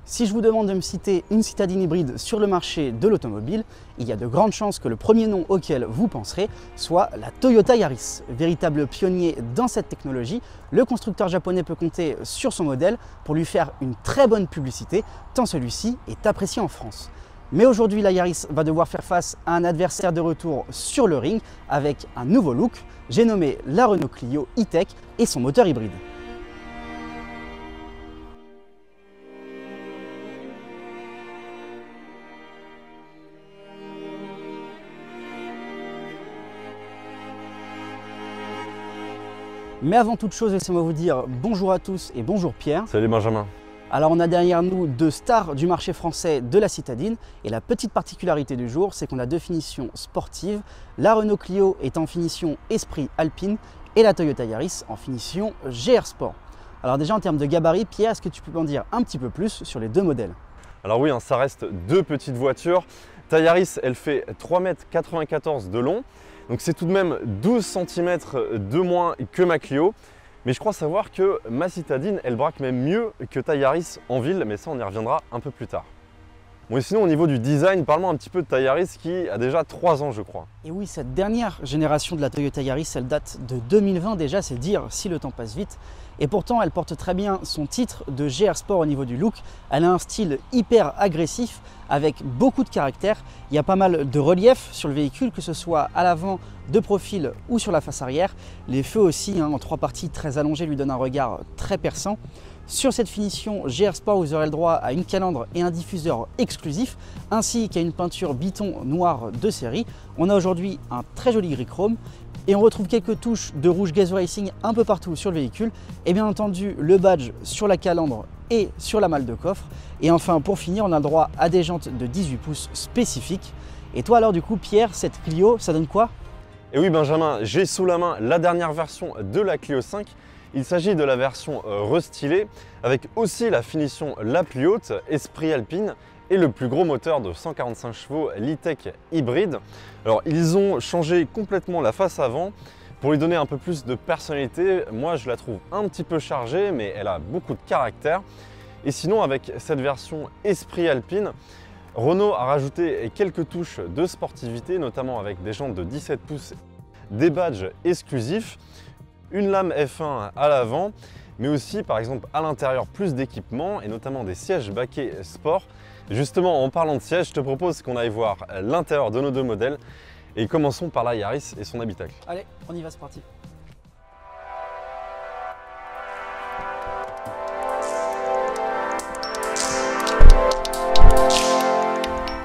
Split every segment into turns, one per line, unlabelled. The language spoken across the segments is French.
Si je vous demande de me citer une citadine hybride sur le marché de l'automobile, il y a de grandes chances que le premier nom auquel vous penserez soit la Toyota Yaris. Véritable pionnier dans cette technologie, le constructeur japonais peut compter sur son modèle pour lui faire une très bonne publicité, tant celui-ci est apprécié en France. Mais aujourd'hui, la Yaris va devoir faire face à un adversaire de retour sur le ring avec un nouveau look. J'ai nommé la Renault Clio E-Tech et son moteur hybride. Mais avant toute chose, laissez-moi vous dire bonjour à tous et bonjour Pierre.
Salut Benjamin.
Alors on a derrière nous deux stars du marché français de la citadine et la petite particularité du jour, c'est qu'on a deux finitions sportives. La Renault Clio est en finition Esprit Alpine et la Toyota Yaris en finition GR Sport. Alors déjà en termes de gabarit, Pierre, est-ce que tu peux en dire un petit peu plus sur les deux modèles?
Alors oui, ça reste deux petites voitures. Ta Yaris, elle fait 3,94 m de long. Donc c'est tout de même 12 cm de moins que ma Clio. Mais je crois savoir que ma citadine, elle braque même mieux que ta Yaris en ville, mais ça on y reviendra un peu plus tard. Bon et sinon au niveau du design, parle-moi un petit peu de ta Yaris qui a déjà 3 ans je crois.
Et oui, cette dernière génération de la Toyota Yaris, elle date de 2020 déjà, c'est dire si le temps passe vite. Et pourtant, elle porte très bien son titre de GR Sport au niveau du look. Elle a un style hyper agressif avec beaucoup de caractère. Il y a pas mal de relief sur le véhicule, que ce soit à l'avant, de profil ou sur la face arrière. Les feux aussi, en 3 parties très allongées, lui donnent un regard très perçant. Sur cette finition GR Sport, vous aurez le droit à une calandre et un diffuseur exclusif, ainsi qu'à une peinture biton noire de série. On a aujourd'hui un très joli gris chrome. Et on retrouve quelques touches de rouge Gazoo Racing un peu partout sur le véhicule. Et bien entendu, le badge sur la calandre et sur la malle de coffre. Et enfin, pour finir, on a le droit à des jantes de 18 pouces spécifiques. Et toi alors du coup, Pierre, cette Clio, ça donne quoi?
Et oui Benjamin, j'ai sous la main la dernière version de la Clio 5. Il s'agit de la version restylée, avec aussi la finition la plus haute, Esprit Alpine, et le plus gros moteur de 145 chevaux, l'E-Tech hybride. Alors ils ont changé complètement la face avant pour lui donner un peu plus de personnalité. Moi je la trouve un petit peu chargée, mais elle a beaucoup de caractère. Et sinon avec cette version Esprit Alpine, Renault a rajouté quelques touches de sportivité, notamment avec des jantes de 17 pouces, des badges exclusifs, une lame F1 à l'avant, mais aussi par exemple à l'intérieur plus d'équipements et notamment des sièges baquets sport. Justement, en parlant de sièges, je te propose qu'on aille voir l'intérieur de nos deux modèles et commençons par la Yaris et son habitacle.
Allez, on y va, c'est parti.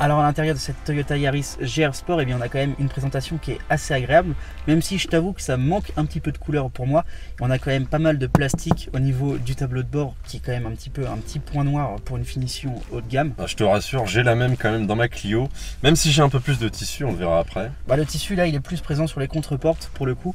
Alors à l'intérieur de cette Toyota Yaris GR Sport, eh bien, on a quand même une présentation qui est assez agréable, même si je t'avoue que ça manque un petit peu de couleur pour moi. On a quand même pas mal de plastique au niveau du tableau de bord qui est quand même un petit point noir pour une finition haut de gamme.
Je te rassure, j'ai la même quand même dans ma Clio, même si j'ai un peu plus de tissu, on le verra après.
Le tissu là il est plus présent sur les contreportes pour le coup.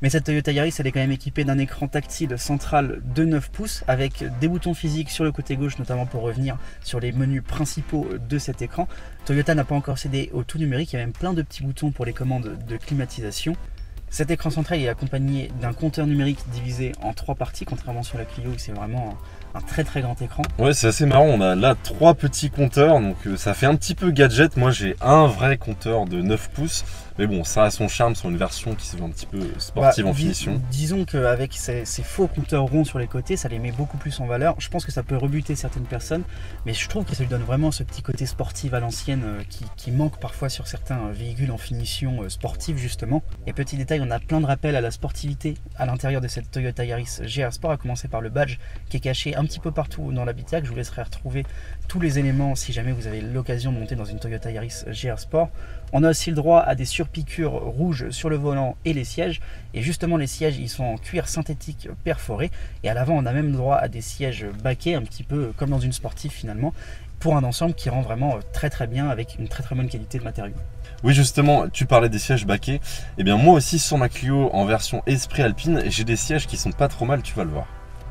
Mais cette Toyota Yaris, elle est quand même équipée d'un écran tactile central de 9 pouces avec des boutons physiques sur le côté gauche, notamment pour revenir sur les menus principaux de cet écran. Toyota n'a pas encore cédé au tout numérique, il y a même plein de petits boutons pour les commandes de climatisation. Cet écran central est accompagné d'un compteur numérique divisé en 3 parties, contrairement sur la Clio où c'est vraiment un très grand écran.
Ouais, c'est assez marrant, on a là 3 petits compteurs, donc ça fait un petit peu gadget. Moi j'ai un vrai compteur de 9 pouces, mais bon, ça a son charme sur une version qui se veut un petit peu sportive en finition.
Disons qu'avec ces faux compteurs ronds sur les côtés, ça les met beaucoup plus en valeur. Je pense que ça peut rebuter certaines personnes, mais je trouve que ça lui donne vraiment ce petit côté sportif à l'ancienne qui manque parfois sur certains véhicules en finition sportive justement. Et petit détail, on a plein de rappels à la sportivité à l'intérieur de cette Toyota Yaris GR Sport, à commencer par le badge qui est caché un petit peu partout dans l'habitacle. Je vous laisserai retrouver tous les éléments si jamais vous avez l'occasion de monter dans une Toyota Yaris GR Sport. On a aussi le droit à des surpiqûres rouges sur le volant et les sièges. Et justement, les sièges, ils sont en cuir synthétique perforé. Et à l'avant, on a même le droit à des sièges baquets, un petit peu comme dans une sportive finalement, pour un ensemble qui rend vraiment très bien avec une très bonne qualité de matériaux.
Oui, justement, tu parlais des sièges baquets. Et bien moi aussi sur ma Clio en version Esprit Alpine, j'ai des sièges qui sont pas trop mal, tu vas le voir.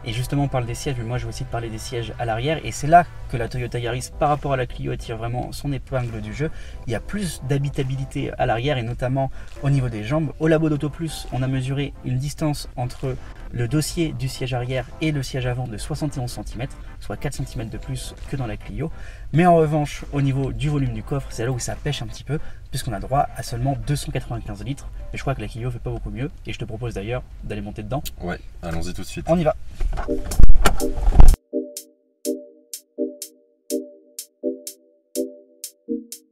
Et justement, on parle des sièges, mais moi je vais aussi te parler des sièges à l'arrière. Et c'est là que la Toyota Yaris par rapport à la Clio tire vraiment son épingle du jeu. Il y a plus d'habitabilité à l'arrière et notamment au niveau des jambes. Au labo d'Auto Plus, on a mesuré une distance entre le dossier du siège arrière et le siège avant de 71 cm, soit 4 cm de plus que dans la Clio. Mais en revanche, au niveau du volume du coffre, c'est là où ça pêche un petit peu, puisqu'on a droit à seulement 295 litres. Et je crois que la Clio fait pas beaucoup mieux. Et je te propose d'ailleurs d'aller monter dedans.
Ouais, allons-y tout de suite.
On y va.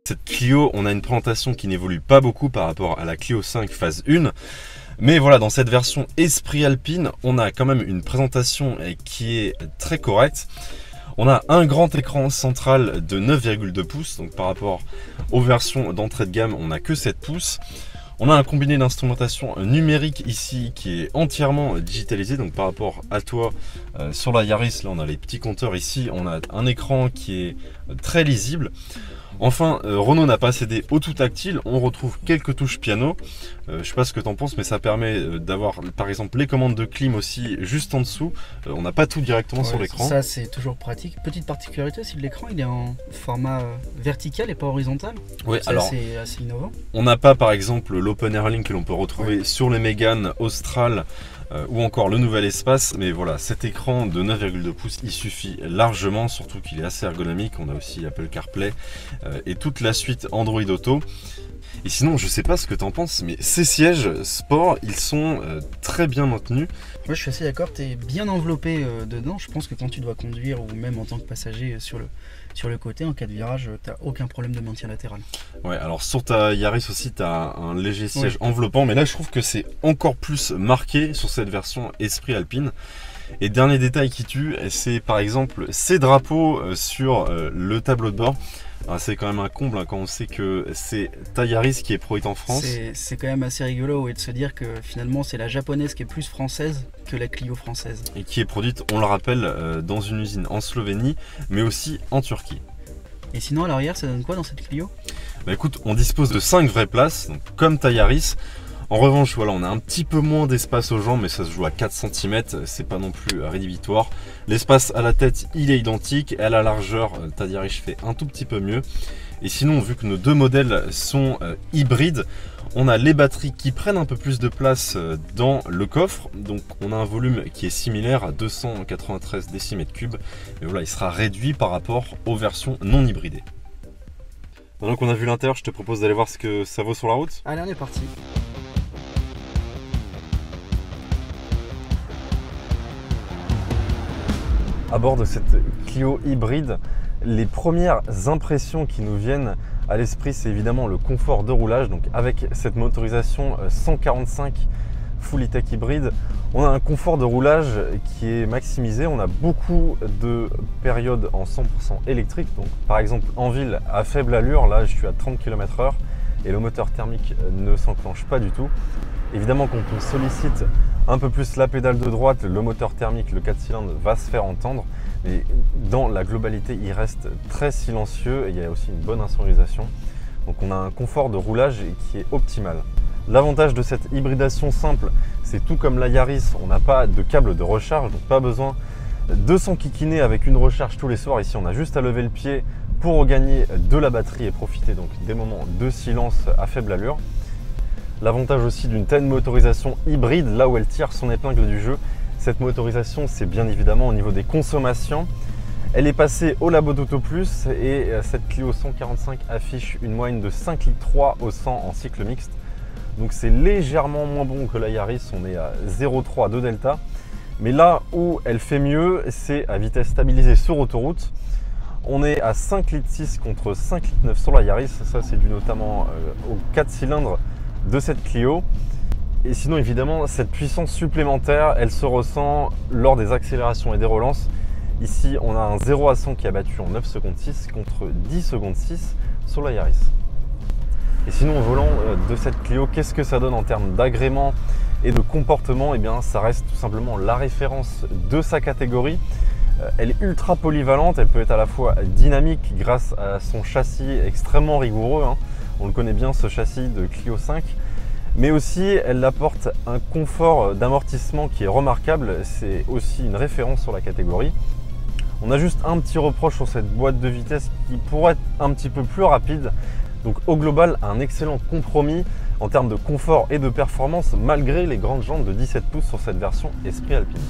Cette Clio, on a une présentation qui n'évolue pas beaucoup par rapport à la Clio 5 phase 1. Mais voilà, dans cette version Esprit Alpine, on a quand même une présentation qui est très correcte. On a un grand écran central de 9,2 pouces, donc par rapport aux versions d'entrée de gamme, on n'a que 7 pouces. On a un combiné d'instrumentation numérique ici qui est entièrement digitalisé, donc par rapport à toi sur la Yaris, là on a les petits compteurs ici, on a un écran qui est très lisible. Enfin, Renault n'a pas cédé au tout tactile, on retrouve quelques touches piano. Je sais pas ce que tu en penses, mais ça permet d'avoir par exemple les commandes de clim aussi juste en dessous. On n'a pas tout directement sur l'écran.
Ça c'est toujours pratique. Petite particularité aussi de l'écran, il est en format vertical et pas horizontal.
Oui, alors
c'est assez innovant.
On n'a pas par exemple l'Open Airlink que l'on peut retrouver sur les Mégane, Austral ou encore le nouvel Espace, mais voilà, cet écran de 9,2 pouces il suffit largement, surtout qu'il est assez ergonomique. On a aussi Apple CarPlay et toute la suite Android Auto. Et sinon, je sais pas ce que tu en penses, mais ces sièges sport, ils sont très bien maintenus.
Moi je suis assez d'accord, tu es bien enveloppé dedans. Je pense que quand tu dois conduire ou même en tant que passager sur le côté, en cas de virage, tu n'as aucun problème de maintien latéral.
Ouais, alors sur ta Yaris aussi, tu as un léger siège enveloppant, mais là je trouve que c'est encore plus marqué sur cette version Esprit Alpine. Et dernier détail qui tue, c'est par exemple ces drapeaux sur le tableau de bord. C'est quand même un comble quand on sait que c'est ta Yaris qui est produite en France.
C'est quand même assez rigolo de se dire que finalement c'est la japonaise qui est plus française que la Clio française.
Et qui est produite, on le rappelle, dans une usine en Slovénie, mais aussi en Turquie.
Et sinon à l'arrière, ça donne quoi dans cette Clio?
Bah écoute, on dispose de 5 vraies places, donc comme ta Yaris. En revanche, voilà, on a un petit peu moins d'espace aux jambes, mais ça se joue à 4 cm, c'est pas non plus rédhibitoire. L'espace à la tête, il est identique, et à la largeur, ta Yaris fait un tout petit peu mieux. Et sinon, vu que nos deux modèles sont hybrides, on a les batteries qui prennent un peu plus de place dans le coffre. Donc on a un volume qui est similaire à 293 décimètres cubes. Mais voilà, il sera réduit par rapport aux versions non hybridées. Maintenant qu'on a vu l'intérieur, je te propose d'aller voir ce que ça vaut sur la route.
Allez, on est parti.
À bord de cette Clio hybride, les premières impressions qui nous viennent à l'esprit, c'est évidemment le confort de roulage. Donc avec cette motorisation 145 Full E-Tech hybride, on a un confort de roulage qui est maximisé. On a beaucoup de périodes en 100% électrique. Donc par exemple en ville à faible allure, là je suis à 30 km/h et le moteur thermique ne s'enclenche pas du tout. Évidemment quand on sollicite un peu plus la pédale de droite, le moteur thermique, le 4 cylindres va se faire entendre. Mais dans la globalité, il reste très silencieux et il y a aussi une bonne insonorisation. Donc on a un confort de roulage qui est optimal. L'avantage de cette hybridation simple, c'est tout comme la Yaris, on n'a pas de câble de recharge, donc pas besoin de s'enquiquiner avec une recharge tous les soirs. Ici, on a juste à lever le pied pour regagner de la batterie et profiter donc des moments de silence à faible allure. L'avantage aussi d'une telle motorisation hybride, là où elle tire son épingle du jeu, cette motorisation, c'est bien évidemment au niveau des consommations. Elle est passée au labo d'Auto Plus et cette Clio 145 affiche une moyenne de 5,3 litres au 100 en cycle mixte. Donc c'est légèrement moins bon que la Yaris, on est à 0,3 de delta. Mais là où elle fait mieux, c'est à vitesse stabilisée sur autoroute. On est à 5,6 litres contre 5,9 litres sur la Yaris. Ça, c'est dû notamment aux 4 cylindres de cette Clio. Et sinon, évidemment, cette puissance supplémentaire, elle se ressent lors des accélérations et des relances. Ici, on a un 0 à 100 qui est abattu en 9 secondes 6 contre 10 secondes 6 sur la Yaris. Et sinon, au volant de cette Clio, qu'est-ce que ça donne en termes d'agrément et de comportement? Eh bien, ça reste tout simplement la référence de sa catégorie. Elle est ultra polyvalente, elle peut être à la fois dynamique grâce à son châssis extrêmement rigoureux. On le connaît bien, ce châssis de Clio 5. Mais aussi, elle apporte un confort d'amortissement qui est remarquable. C'est aussi une référence sur la catégorie. On a juste un petit reproche sur cette boîte de vitesse qui pourrait être un petit peu plus rapide. Donc au global, un excellent compromis en termes de confort et de performance malgré les grandes jantes de 17 pouces sur cette version Esprit Alpine.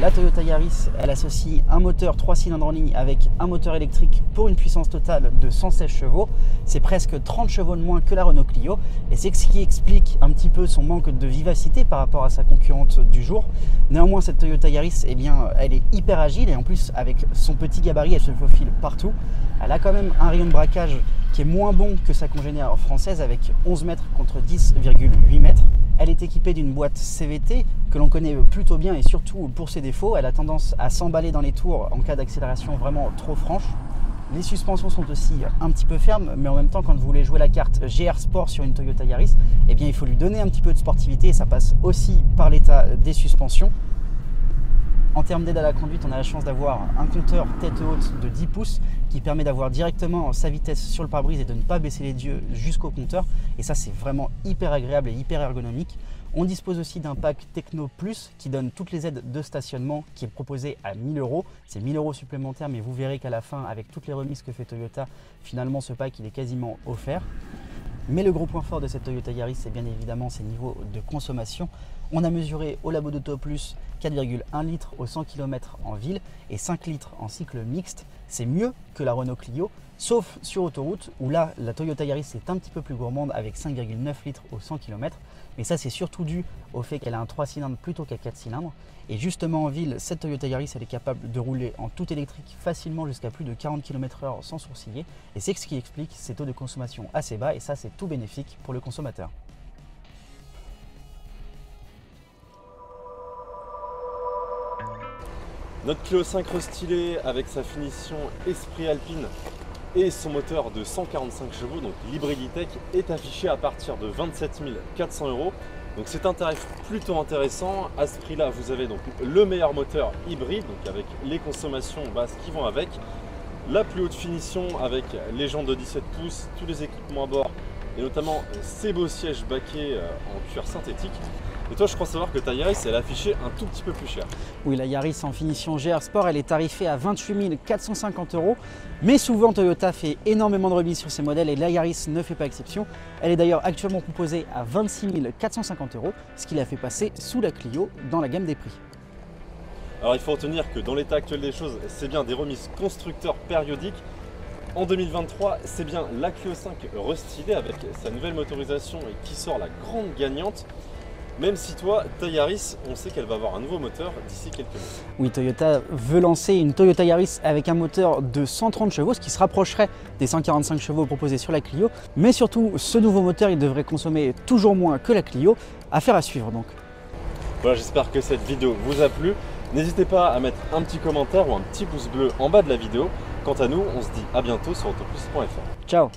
La Toyota Yaris, elle associe un moteur 3 cylindres en ligne avec un moteur électrique pour une puissance totale de 116 chevaux. C'est presque 30 chevaux de moins que la Renault Clio et c'est ce qui explique un petit peu son manque de vivacité par rapport à sa concurrente du jour. Néanmoins, cette Toyota Yaris, eh bien, elle est hyper agile et en plus, avec son petit gabarit, elle se faufile partout. Elle a quand même un rayon de braquage qui est moins bon que sa congénère française avec 11 mètres contre 10,8 mètres. Elle est équipée d'une boîte CVT que l'on connaît plutôt bien et surtout pour ses défauts. Elle a tendance à s'emballer dans les tours en cas d'accélération vraiment trop franche. Les suspensions sont aussi un petit peu fermes, mais en même temps, quand vous voulez jouer la carte GR Sport sur une Toyota Yaris, eh bien, il faut lui donner un petit peu de sportivité et ça passe aussi par l'état des suspensions. En termes d'aide à la conduite, on a la chance d'avoir un compteur tête haute de 10 pouces qui permet d'avoir directement sa vitesse sur le pare-brise et de ne pas baisser les yeux jusqu'au compteur. Et ça, c'est vraiment hyper agréable et hyper ergonomique. On dispose aussi d'un pack Techno Plus qui donne toutes les aides de stationnement qui est proposé à 1000 €. C'est 1000 € supplémentaires, mais vous verrez qu'à la fin, avec toutes les remises que fait Toyota, finalement ce pack il est quasiment offert. Mais le gros point fort de cette Toyota Yaris, c'est bien évidemment ses niveaux de consommation. On a mesuré au Labo d'Auto Plus 4,1 litres au 100 km en ville et 5 litres en cycle mixte. C'est mieux que la Renault Clio, sauf sur autoroute où là, la Toyota Yaris est un petit peu plus gourmande avec 5,9 litres au 100 km. Mais ça, c'est surtout dû au fait qu'elle a un 3 cylindres plutôt qu'un 4 cylindres. Et justement en ville, cette Toyota Yaris, elle est capable de rouler en tout électrique facilement jusqu'à plus de 40 km/h sans sourciller. Et c'est ce qui explique ces taux de consommation assez bas et ça, c'est tout bénéfique pour le consommateur.
Notre Clio 5 restylée avec sa finition Esprit Alpine et son moteur de 145 chevaux, donc l'Hybriditech, est affiché à partir de 27 400 €. Donc c'est un tarif plutôt intéressant. À ce prix-là, vous avez donc le meilleur moteur hybride, donc avec les consommations basses qui vont avec, la plus haute finition avec les jantes de 17 pouces, tous les équipements à bord et notamment ces beaux sièges baquets en cuir synthétique. Et toi, je crois savoir que ta Yaris, elle est affichée un tout petit peu plus cher.
Oui, la Yaris en finition GR Sport, elle est tarifée à 28 450 €. Mais souvent, Toyota fait énormément de remises sur ces modèles et la Yaris ne fait pas exception. Elle est d'ailleurs actuellement proposée à 26 450 €, ce qui la fait passer sous la Clio dans la gamme des prix.
Alors, il faut retenir que dans l'état actuel des choses, c'est bien des remises constructeurs périodiques. En 2023, c'est bien la Clio 5 restylée avec sa nouvelle motorisation et qui sort la grande gagnante. Même si toi, ta Yaris, on sait qu'elle va avoir un nouveau moteur d'ici quelques mois.
Oui, Toyota veut lancer une Toyota Yaris avec un moteur de 130 chevaux, ce qui se rapprocherait des 145 chevaux proposés sur la Clio. Mais surtout, ce nouveau moteur, il devrait consommer toujours moins que la Clio. Affaire à suivre donc.
Voilà, j'espère que cette vidéo vous a plu. N'hésitez pas à mettre un petit commentaire ou un petit pouce bleu en bas de la vidéo. Quant à nous, on se dit à bientôt sur autoplus.fr.
Ciao!